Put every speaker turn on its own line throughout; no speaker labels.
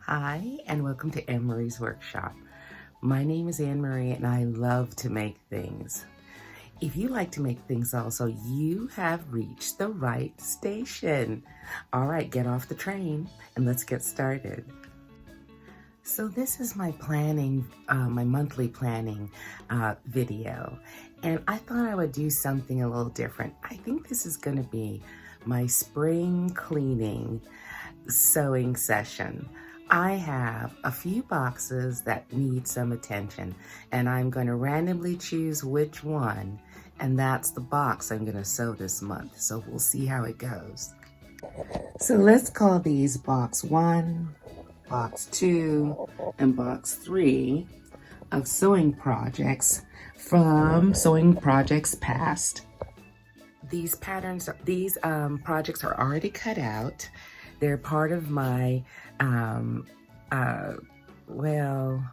Hi, and welcome to Anne-Marie's Workshop. My name is Anne-Marie, and I love to make things. If you like to make things also, you have reached the right station. All right, get off the train, and let's get started. So this is my planning, my monthly planning video, and I thought I would do something a little different. I think this is going to be my spring cleaning sewing session. I have a few boxes that need some attention, and I'm going to randomly choose which one, and that's the box I'm going to sew this month. So we'll see how it goes. So let's call these box 1, box 2, and box 3 of sewing projects from Sewing Projects Past. These projects are already cut out. They're part of my,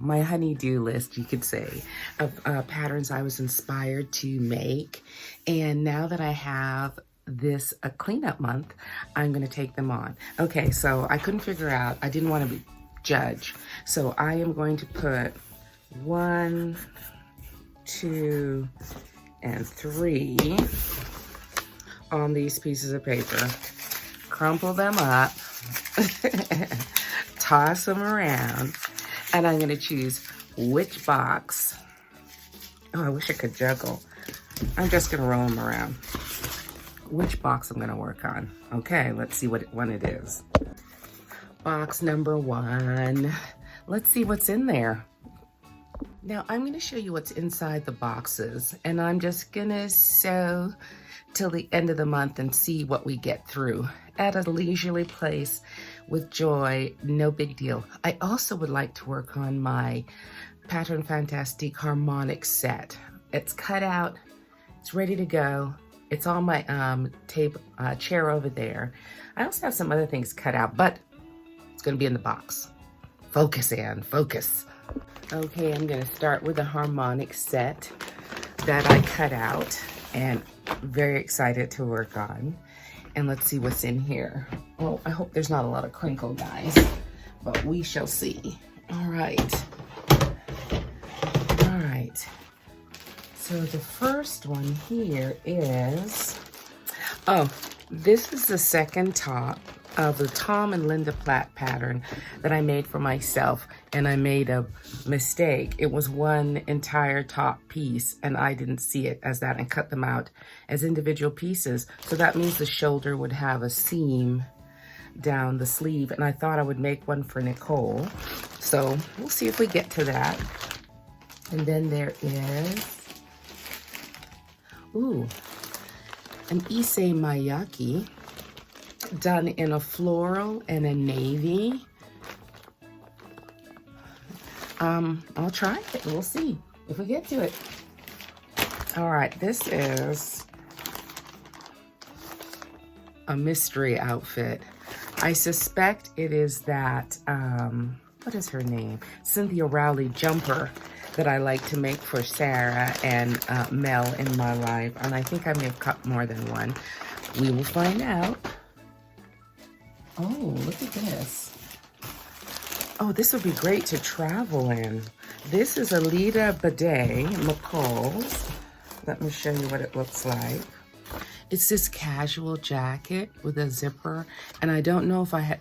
my honey-do list, you could say, of patterns I was inspired to make. And now that I have this cleanup month, I'm going to take them on. Okay, so I couldn't figure out, I didn't want to be judge. So I am going to put 1, 2, and 3 on these pieces of paper. Crumple them up, toss them around, and I'm going to choose which box. Oh, I wish I could juggle. I'm just going to roll them around. Which box I'm going to work on. Okay, let's see what one it is. Box number 1. Let's see what's in there. Now, I'm going to show you what's inside the boxes, and I'm just going to sew till the end of the month and see what we get through at a leisurely pace with joy, no big deal. I also would like to work on my Pattern Fantastique harmonic set. It's cut out, it's ready to go. It's on my chair over there. I also have some other things cut out, but it's gonna be in the box. Focus, Anne, focus. Okay, I'm gonna start with the harmonic set that I cut out and very excited to work on. And let's see what's in here. Oh, I hope there's not a lot of crinkle, guys, but we shall see. All right. All right. So the first one here is, this is the second top of the Tom and Linda Platt pattern that I made for myself, and I made a mistake. It was one entire top piece, and I didn't see it as that and cut them out as individual pieces. So that means the shoulder would have a seam down the sleeve, and I thought I would make one for Nicole. So we'll see if we get to that. And then there is, an Issei Miyake, done in a floral and a navy. I'll try it. We'll see if we get to it. All right, this is a mystery outfit. I suspect it is that, what is her name? Cynthia Rowley jumper that I like to make for Sarah and Mel in my life. And I think I may have cut more than one. We will find out. Oh, look at this. Oh, this would be great to travel in. This is Alida Bidet McCall's. Let me show you what it looks like. It's this casual jacket with a zipper, and I don't know if I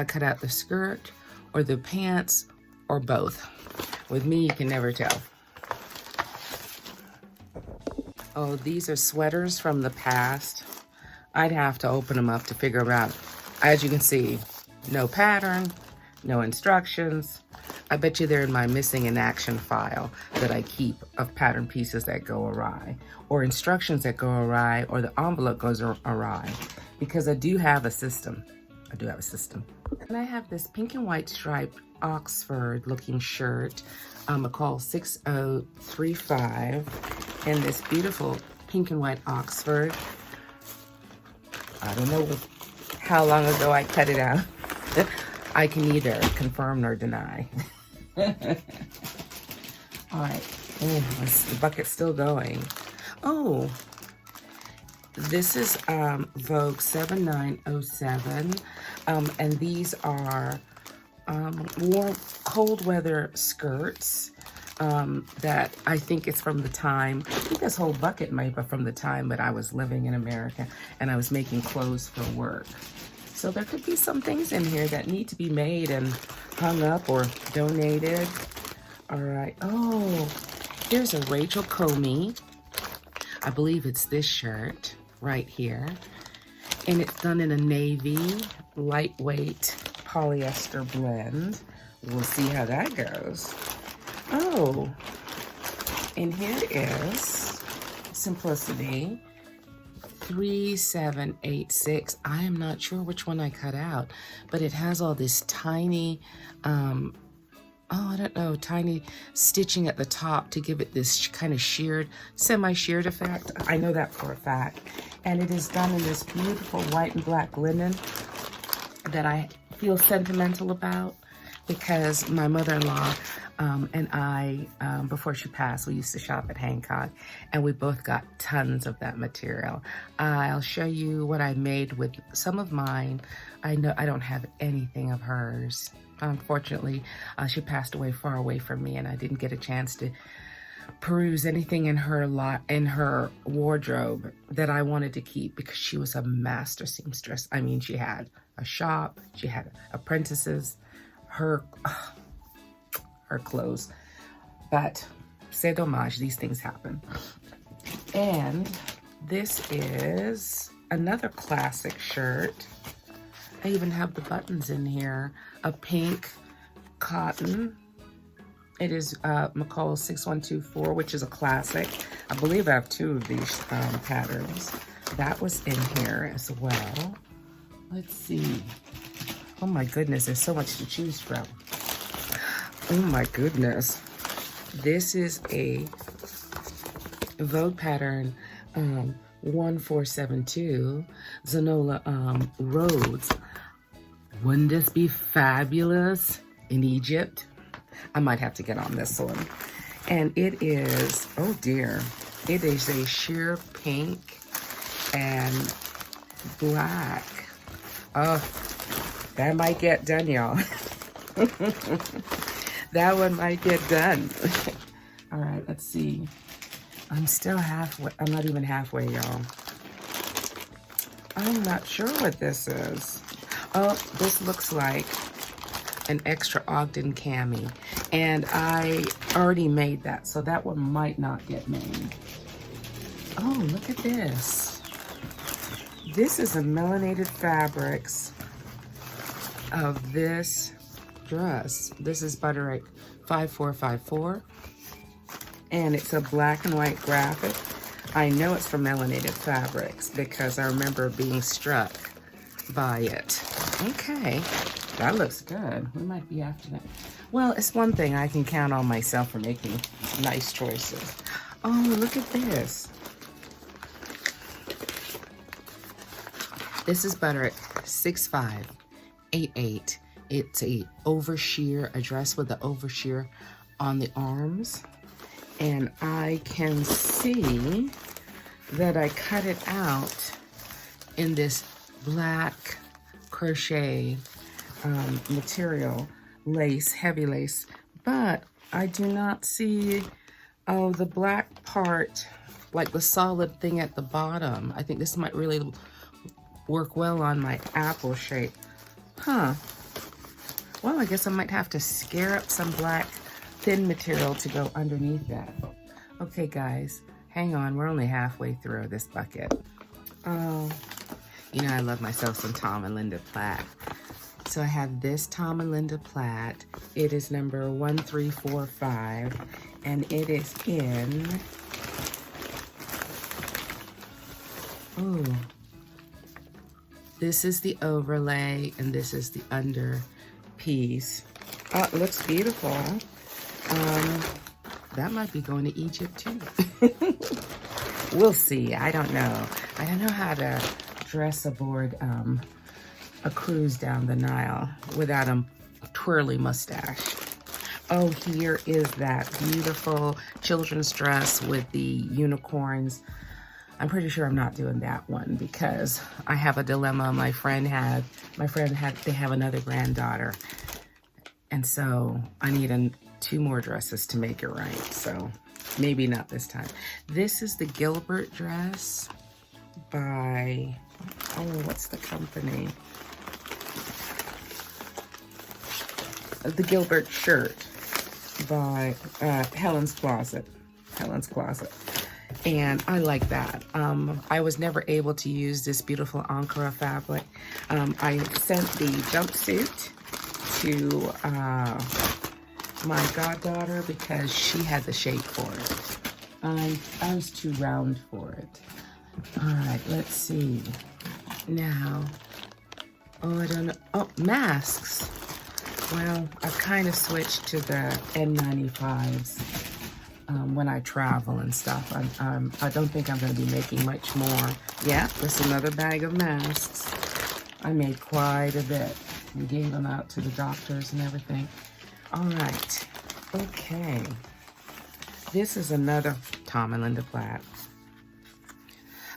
cut out the skirt or the pants or both. With me, you can never tell. Oh, these are sweaters from the past. I'd have to open them up to figure them out. As you can see, no pattern, no instructions. I bet you they're in my missing in action file that I keep of pattern pieces that go awry, or instructions that go awry, or the envelope goes awry, because I do have a system. And I have this pink and white striped Oxford looking shirt, McCall 6035, and this beautiful pink and white Oxford. I don't know how long ago I cut it out. I can neither confirm nor deny. All right. Oh, the bucket's still going. Oh, this is Vogue 7907, and these are warm, cold weather skirts that I think it's from the time, I think this whole bucket might be from the time that I was living in America and I was making clothes for work. So there could be some things in here that need to be made and hung up or donated. All right. Oh, here's a Rachel Comey. I believe it's this shirt right here. And it's done in a navy, lightweight polyester blend. We'll see how that goes. Oh, and here is Simplicity 3786. I am not sure which one I cut out, but it has all this tiny, I don't know, tiny stitching at the top to give it this kind of sheared, semi-sheared effect. I know that for a fact. And it is done in this beautiful white and black linen that I feel sentimental about because my mother-in-law and I, before she passed, we used to shop at Hancock, and we both got tons of that material. I'll show you what I made with some of mine. I know I don't have anything of hers. Unfortunately, she passed away far away from me, and I didn't get a chance to peruse anything in her wardrobe that I wanted to keep because she was a master seamstress. I mean, she had a shop, she had apprentices, her clothes. But c'est dommage, these things happen. And this is another classic shirt. I even have the buttons in here. A pink cotton. It is McCall 6124, which is a classic. I believe I have two of these patterns. That was in here as well. Let's see. Oh my goodness, there's so much to choose from. Oh my goodness. This is a Vogue pattern 1472 Zanola Rhodes. Wouldn't this be fabulous in Egypt? I might have to get on this one. And it is, oh dear, it is a sheer pink and black. Oh, that might get done, y'all. That one might get done. All right, let's see. I'm still halfway. I'm not even halfway, y'all. I'm not sure what this is. Oh, this looks like an extra Ogden cami. And I already made that, so that one might not get made. Oh, look at this. This is a melanated fabrics of this dress. This is Butterick 5454. And it's a black and white graphic. I know it's from Melanated Fabrics because I remember being struck by it. Okay, that looks good. We might be after that. Well, it's one thing I can count on myself for making nice choices. Oh, look at this. This is Butterick 6588. It's a oversheer, a dress with the oversheer on the arms. And I can see that I cut it out in this black crochet material, lace, heavy lace. But I do not see, oh, the black part, like the solid thing at the bottom. I think this might really work well on my apple shape. Huh. Well, I guess I might have to scare up some black thin material to go underneath that. Okay, guys, hang on. We're only halfway through this bucket. Oh, you know I love myself some Tom and Linda Platt. So I have this Tom and Linda Platt. It is number 1345, and it is in, oh, this is the overlay, and this is the under piece. Oh, it looks beautiful. That might be going to Egypt too. We'll see. I don't know. I don't know how to dress aboard a cruise down the Nile without a twirly mustache. Oh, here is that beautiful children's dress with the unicorns. I'm pretty sure I'm not doing that one because I have a dilemma they have another granddaughter. And so I need 2 more dresses to make it right. So maybe not this time. This is the Gilbert dress by, oh, what's the company? The Gilbert shirt by Helen's Closet. And I like that. I was never able to use this beautiful Ankara fabric. I sent the jumpsuit to my goddaughter because she had the shape for it. I was too round for it. All right, let's see. Now, oh, I don't know. Oh, masks. Well, I've kind of switched to the N95s when I travel and stuff. I don't think I'm going to be making much more. Yeah, there's another bag of masks. I made quite a bit. We gave them out to the doctors and everything. All right. Okay. This is another Tom and Linda Platt.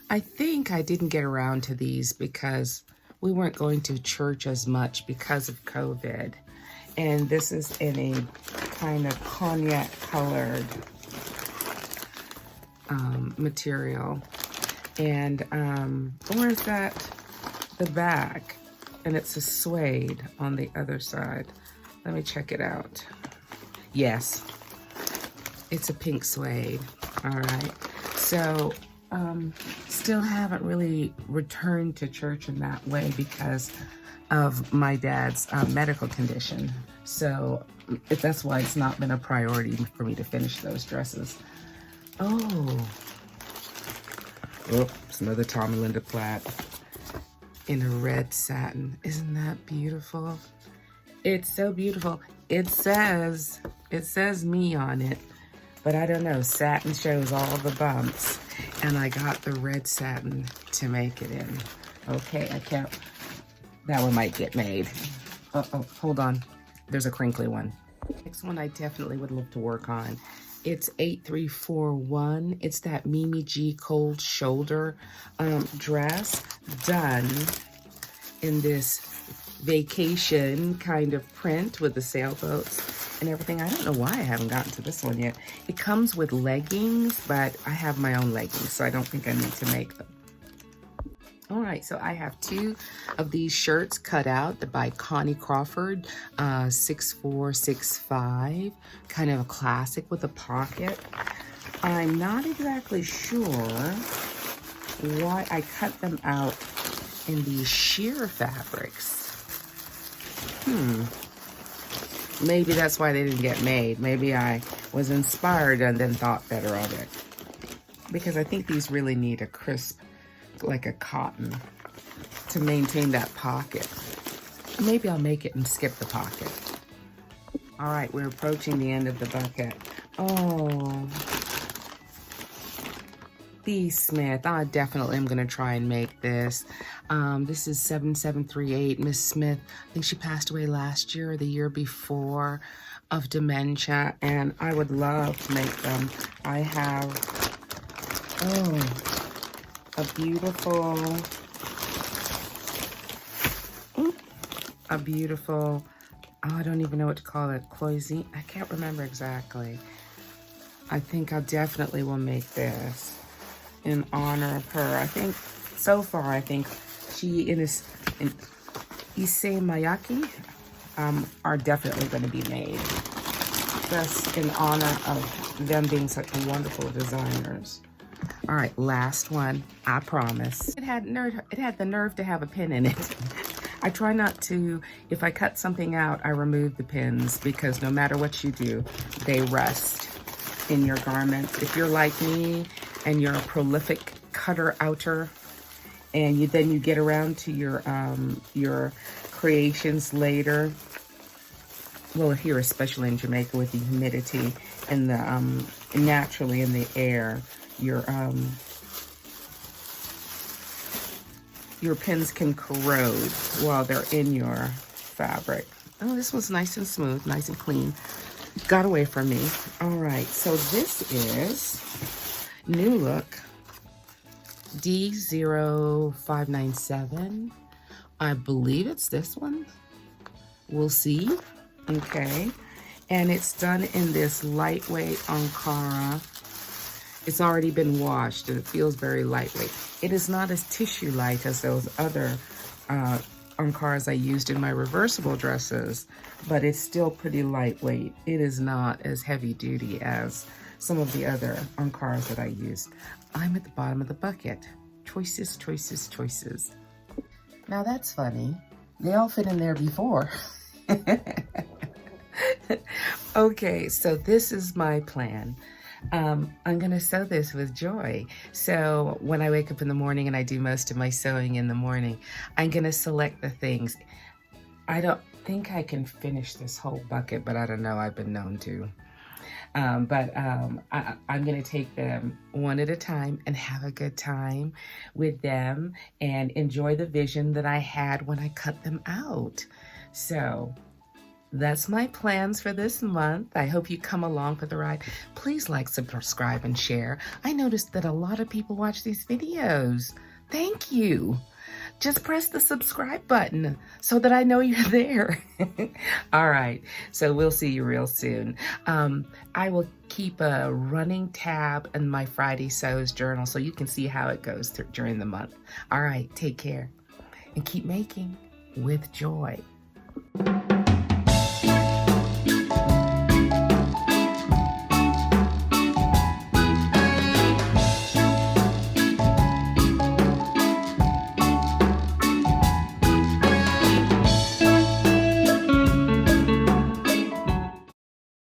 I think I didn't get around to these because we weren't going to church as much because of COVID. And this is in a kind of cognac colored material. And where's that? The back. And it's a suede on the other side. Let me check it out. Yes, it's a pink suede. All right. So still haven't really returned to church in that way because of my dad's medical condition. So that's why it's not been a priority for me to finish those dresses. Oh, it's another Tom and Linda Platt in a red satin. Isn't that beautiful? It's so beautiful. It says me on it, but I don't know. Satin shows all the bumps, and I got the red satin to make it in. Okay, I can't. That one might get made. Oh, hold on. There's a crinkly one. Next one I definitely would love to work on. It's 8341. It's that Mimi G cold shoulder dress done in this vacation kind of print with the sailboats and everything. I don't know why I haven't gotten to this one yet. It comes with leggings, but I have my own leggings, so I don't think I need to make them. All right, so I have 2 of these shirts cut out by Connie Crawford, 6465, kind of a classic with a pocket. I'm not exactly sure why I cut them out in these sheer fabrics. Maybe that's why they didn't get made. Maybe I was inspired and then thought better of it. Because I think these really need a crisp, like a cotton, to maintain that pocket. Maybe I'll make it and skip the pocket. All right, we're approaching the end of the bucket. Oh, B. Smith. I definitely am going to try and make this. This is 7738. Miss Smith, I think she passed away last year or the year before of dementia, and I would love to make them. I have, a beautiful, I don't even know what to call it, cloisine. I can't remember exactly. I think I definitely will make this in honor of her. I think, so far, I think she and Issei Miyake are definitely going to be made. Just in honor of them being such wonderful designers. All right, last one, I promise. It had the nerve to have a pin in it. I try not to, if I cut something out, I remove the pins because no matter what you do, they rust in your garments. If you're like me and you're a prolific cutter-outer and then you get around to your creations later, well, here, especially in Jamaica with the humidity and the naturally in the air, your pins can corrode while they're in your fabric. Oh, this one's nice and smooth, nice and clean. Got away from me. All right, so this is New Look D0597. I believe it's this one. We'll see. Okay. And it's done in this lightweight Ankara. It's already been washed and it feels very lightweight. It is not as tissue light as those other Ankaras I used in my reversible dresses, but it's still pretty lightweight. It is not as heavy duty as some of the other Ankaras that I used. I'm at the bottom of the bucket. Choices, choices, choices. Now that's funny. They all fit in there before. Okay, so this is my plan. I'm gonna sew this with joy. So when I wake up in the morning and I do most of my sewing in the morning, I'm gonna select the things. I don't think I can finish this whole bucket, but I don't know, I've been known to. I'm gonna take them one at a time and have a good time with them and enjoy the vision that I had when I cut them out. So that's my plans for this month. I hope you come along for the ride. Please like, subscribe, and share. I noticed that a lot of people watch these videos. Thank you. Just press the subscribe button so that I know you're there. All right, so we'll see you real soon. I will keep a running tab in my Friday Sews journal so you can see how it goes during the month. All right, take care and keep making with joy.